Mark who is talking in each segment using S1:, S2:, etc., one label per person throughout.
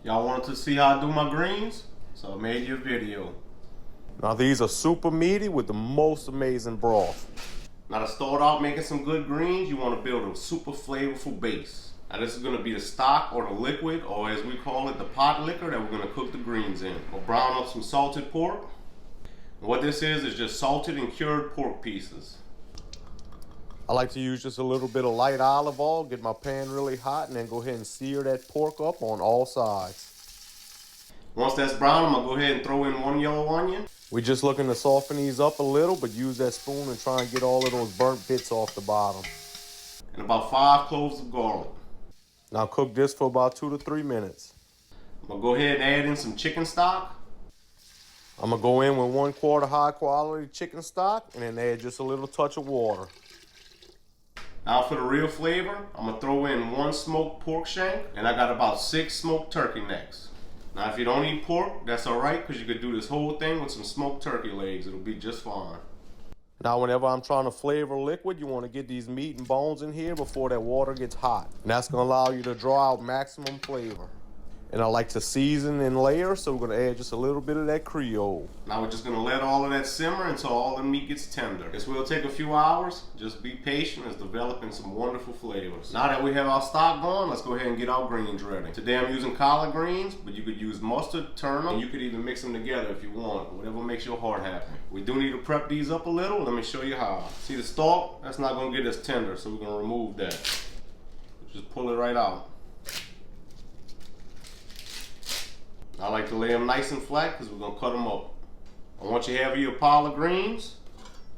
S1: Y'all wanted to see how I do my greens? So I made you a video.
S2: Now these are super meaty with the most amazing broth.
S1: Now to start out making some good greens, you want to build a super flavorful base. Now this is going to be the stock or the liquid, or as we call it, the pot liquor that we're going to cook the greens in. We'll brown up some salted pork. And what this is just salted and cured pork pieces.
S2: I like to use just a little bit of light olive oil, get my pan really hot, and then go ahead and sear that pork up on all sides.
S1: Once that's brown, I'm going to go ahead and throw in 1 yellow onion.
S2: We're just looking to soften these up a little, but use that spoon and try and get all of those burnt bits off the bottom.
S1: And about 5 cloves of garlic.
S2: Now cook this for about 2 to 3 minutes.
S1: I'm going to go ahead and add in some chicken stock.
S2: I'm going to go in with 1 quart of high quality chicken stock and then add just a little touch of water.
S1: Now for the real flavor, I'm going to throw in 1 smoked pork shank, and I got about 6 smoked turkey necks. Now if you don't eat pork, that's alright, because you could do this whole thing with some smoked turkey legs. It'll be just fine.
S2: Now whenever I'm trying to flavor liquid, you want to get these meat and bones in here before that water gets hot. And that's going to allow you to draw out maximum flavor. And I like to season in layers, so we're going to add just a little bit of that Creole.
S1: Now we're just going to let all of that simmer until all the meat gets tender. This will take a few hours. Just be patient. It's developing some wonderful flavors. Now that we have our stock going, let's go ahead and get our greens ready. Today I'm using collard greens, but you could use mustard, turnip, and you could even mix them together if you want. Whatever makes your heart happy. We do need to prep these up a little. Let me show you how. See the stalk? That's not going to get us tender, so we're going to remove that. Just pull it right out. I like to lay them nice and flat because we're going to cut them up. And once you have your pile of greens,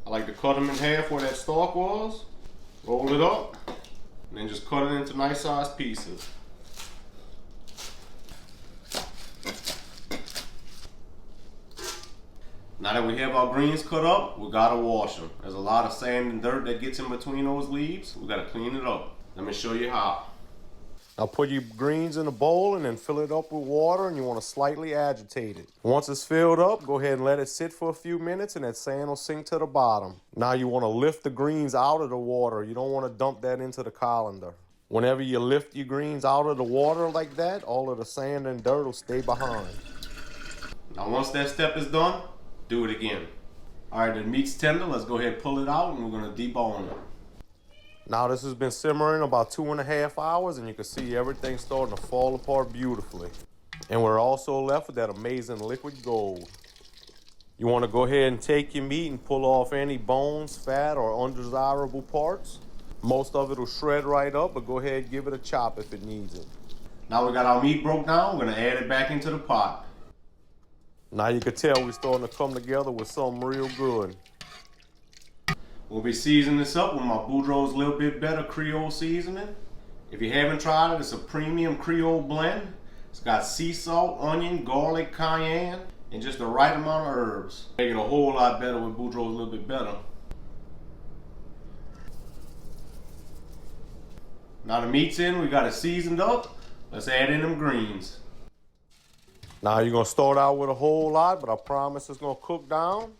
S1: I like to cut them in half where that stalk was, roll it up, and then just cut it into nice sized pieces. Now that we have our greens cut up, we got to wash them. There's a lot of sand and dirt that gets in between those leaves. We got to clean it up. Let me show you how.
S2: Now put your greens in a bowl and then fill it up with water, and you want to slightly agitate it. Once it's filled up, go ahead and let it sit for a few minutes and that sand will sink to the bottom. Now you want to lift the greens out of the water. You don't want to dump that into the colander. Whenever you lift your greens out of the water like that, all of the sand and dirt will stay behind.
S1: Now once that step is done, do it again. Alright, the meat's tender. Let's go ahead and pull it out and we're going to debone it.
S2: Now this has been simmering about 2.5 hours, and you can see everything starting to fall apart beautifully. And we're also left with that amazing liquid gold. You want to go ahead and take your meat and pull off any bones, fat, or undesirable parts. Most of it will shred right up, but go ahead and give it a chop if it needs it.
S1: Now we got our meat broke down, we're going to add it back into the pot.
S2: Now you can tell we're starting to come together with something real good.
S1: We'll be seasoning this up with my Boudreaux's Little Bit Better Creole seasoning. If you haven't tried it, it's a premium Creole blend. It's got sea salt, onion, garlic, cayenne, and just the right amount of herbs. Make it a whole lot better with Boudreaux's Little Bit Better. Now the meat's in, we got it seasoned up. Let's add in them greens.
S2: Now you're going to start out with a whole lot, but I promise it's going to cook down.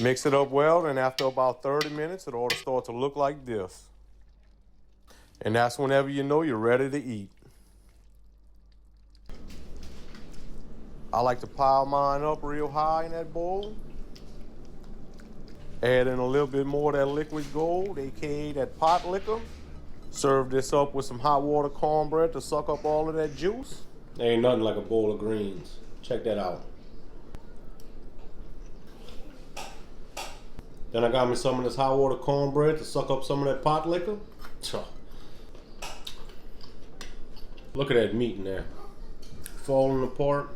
S2: Mix it up well, and after about 30 minutes, it ought to start to look like this. And that's whenever you know you're ready to eat. I like to pile mine up real high in that bowl. Add in a little bit more of that liquid gold, aka that pot liquor. Serve this up with some hot water cornbread to suck up all of that juice.
S1: There ain't nothing like a bowl of greens. Check that out. Then I got me some of this hot water cornbread to suck up some of that pot liquor. Look at that meat in there. Falling apart.